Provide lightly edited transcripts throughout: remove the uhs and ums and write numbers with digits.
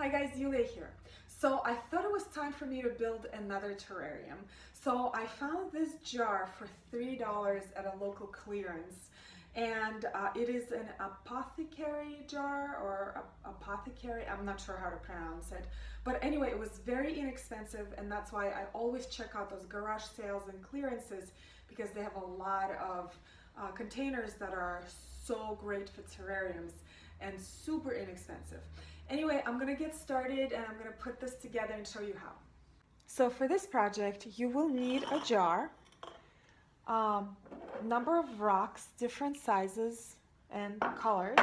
Hi guys, Yuliya here. So I thought it was time for me to build another terrarium. So I found this jar for $3 at a local clearance. And it is an Apothecary jar or Apothecary, I'm not sure how to pronounce it. But anyway, it was very inexpensive, and that's why I always check out those garage sales and clearances, because they have a lot of containers that are so great for terrariums and super inexpensive. Anyway, I'm gonna get started and I'm gonna put this together and show you how. So for this project, you will need a jar, number of rocks, different sizes and colors,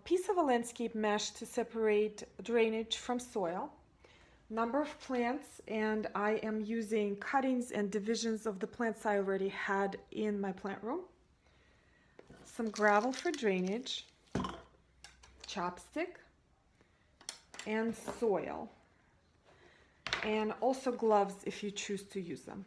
piece of a landscape mesh to separate drainage from soil, number of plants, and I am using cuttings and divisions of the plants I already had in my plant room, some gravel for drainage, chopstick, and soil, and also gloves if you choose to use them.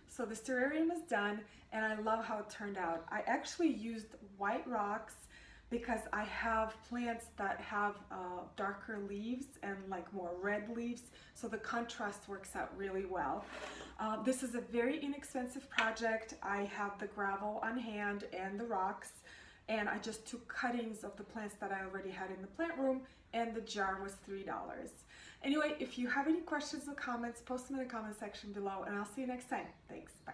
So this terrarium is done, and I love how it turned out. I actually used white rocks because I have plants that have darker leaves and like more red leaves, so the contrast works out really well. This is a very inexpensive project. I have the gravel on hand and the rocks, and I just took cuttings of the plants that I already had in the plant room, and the jar was $3. Anyway, if you have any questions or comments, post them in the comment section below, and I'll see you next time. Thanks, bye.